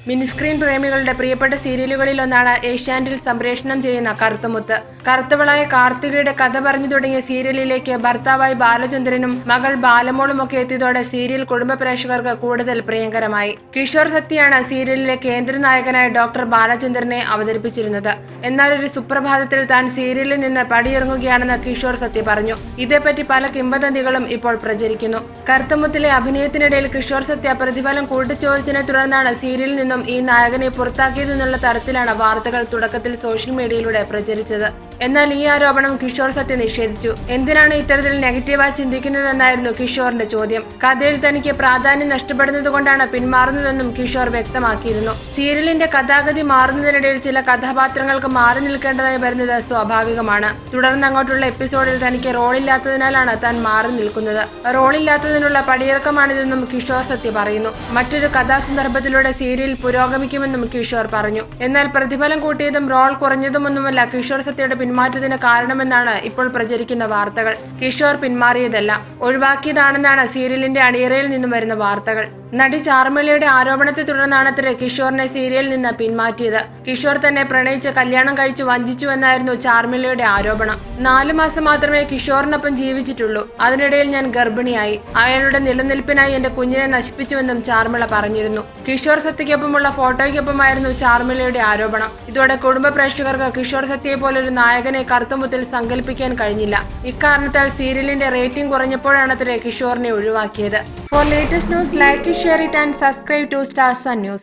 Mini screen പ്രേമികളുടെ പ്രിയപ്പെട്ട സീരിയലുകളിലൊന്നാണ് ഏഷ്യാനെറ്റിൽ സംപ്രേഷണം ചെയ്യുന്ന കറുത്തമുത്ത്. കറുത്തവളായ കാർത്തികയുടെ കഥ പറഞ്ഞു തുടങ്ങിയ സീരിയലിലേക്ക് ഭർത്താവായി ബാലചന്ദ്രനും മകൾ ബാലമോളുമൊക്കെ എത്തിയതോടെ സീരിയൽ കുടുംബ പ്രേക്ഷകർക്ക് കൂടുതൽ പ്രിയങ്കരമായി. കിഷോർ സത്യയാണ് സീരിയലിലെ കേന്ദ്ര നായകനായ ഡോക്ടർ ബാലചന്ദ്രനെ അവതരിപ്പിച്ചിരുന്നത്. എന്നാൽ ഒരു സുപ്രഭാതത്തിൽ താൻ സീരിയലിൽ നിന്ന് പടിയിറങ്ങുകയാണെന്ന് കിഷോർ സത്യ പറഞ്ഞു. ഇതേപ്പറ്റി പല കിംവദന്തികളും ഇപ്പോൾ പ്രചരിക്കുന്നു. കറുത്തമുത്തിലെ അഭിനയത്തിനിടയിൽ കിഷോർ സത്യ പ്രതിഫലം കൂട്ടിച്ചോദിച്ചതിനെ തുടർന്നാണ് സീരിയലിൽ നിന്നും ഈ നായകനെ പുറത്താക്കിയതെന്നുള്ള തരത്തിലാണ് വാർത്തകൾ തുടക്കത്തിൽ സോഷ്യൽ മീഡിയയിലൂടെ പ്രചരിച്ചത്. എന്നാൽ ഈ ആരോപണം കിഷോർ സത്യ നിഷേധിച്ചു. എന്തിനാണ് ഇത്തരത്തിൽ നെഗറ്റീവായി ചിന്തിക്കുന്നതെന്നായിരുന്നു കിഷോറിന്റെ ചോദ്യം. കഥയിൽ തനിക്ക് പ്രാധാന്യം നഷ്ടപ്പെടുന്നത് കൊണ്ടാണ് പിന്മാറുന്നതെന്നും കിഷോർ വ്യക്തമാക്കിയിരുന്നു. സീരിയലിന്റെ കഥാഗതി മാറുന്നതിനിടയിൽ ചില കഥാപാത്രങ്ങൾക്ക് മാറി നിൽക്കേണ്ടതായി വരുന്നത് സ്വാഭാവികമാണ്. തുടർന്ന് അങ്ങോട്ടുള്ള എപ്പിസോഡിൽ തനിക്ക് റോളില്ലാത്തതിനാലാണ് താൻ മാറി നിൽക്കുന്നത്. റോളില്ലാത്തതിനുള്ള പടിയിറക്കമാണിതെന്നും കിഷോർ സത്യ പറയുന്നു. മറ്റൊരു കഥാസന്ദർഭത്തിലൂടെ സീരിയൽ പുരോഗമിക്കുമെന്നും കിഷോർ പറഞ്ഞു. എന്നാൽ പ്രതിഫലം കൂട്ടിയതും റോൾ കുറഞ്ഞതുമൊന്നുമല്ല കിഷോർ സത്യയുടെ പിന്മാറ്റത്തിന് കാരണമെന്നാണ് ഇപ്പോൾ പ്രചരിക്കുന്ന വാർത്തകൾ. കിഷോർ പിന്മാറിയതല്ല, ഒഴിവാക്കിയതാണെന്നാണ് സീരിയലിന്റെ അണിയറയിൽ നിന്നും വരുന്ന വാർത്തകൾ. നടി ചാർമിളയുടെ ആരോപണത്തെ തുടർന്നാണത്രേ കിഷോറിനെ സീരിയലിൽ നിന്ന് പിന്മാറ്റിയത്. കിഷോർ തന്നെ പ്രണയിച്ച് കല്യാണം കഴിച്ചു വഞ്ചിച്ചുവെന്നായിരുന്നു ചാർമിളയുടെ ആരോപണം. 4 മാസം മാത്രമേ കിഷോറിനൊപ്പം ജീവിച്ചിട്ടുള്ളൂ. അതിനിടയിൽ ഞാൻ ഗർഭിണിയായി. അയാളുടെ നിലനിൽപ്പിനായി എന്റെ കുഞ്ഞിനെ നശിപ്പിച്ചുവെന്നും ചാർമിള പറഞ്ഞിരുന്നു. കിഷോർ സത്യയ്ക്കൊപ്പമുള്ള ഫോട്ടോയ്ക്കൊപ്പമായിരുന്നു ചാർമിളയുടെ ആരോപണം. ഇതോടെ കുടുംബ പ്രേക്ഷകർക്ക് കിഷോർ സത്യയെ പോലൊരു നായകനെ കറുത്തമുത്തിൽ സങ്കല്പിക്കാൻ കഴിഞ്ഞില്ല. ഇക്കാരണത്താൽ സീരിയലിന്റെ റേറ്റിംഗ് കുറഞ്ഞപ്പോഴാണത്രേ കിഷോറിനെ ഒഴിവാക്കിയത്. For latest news, like it, share it and subscribe to Star Sun News.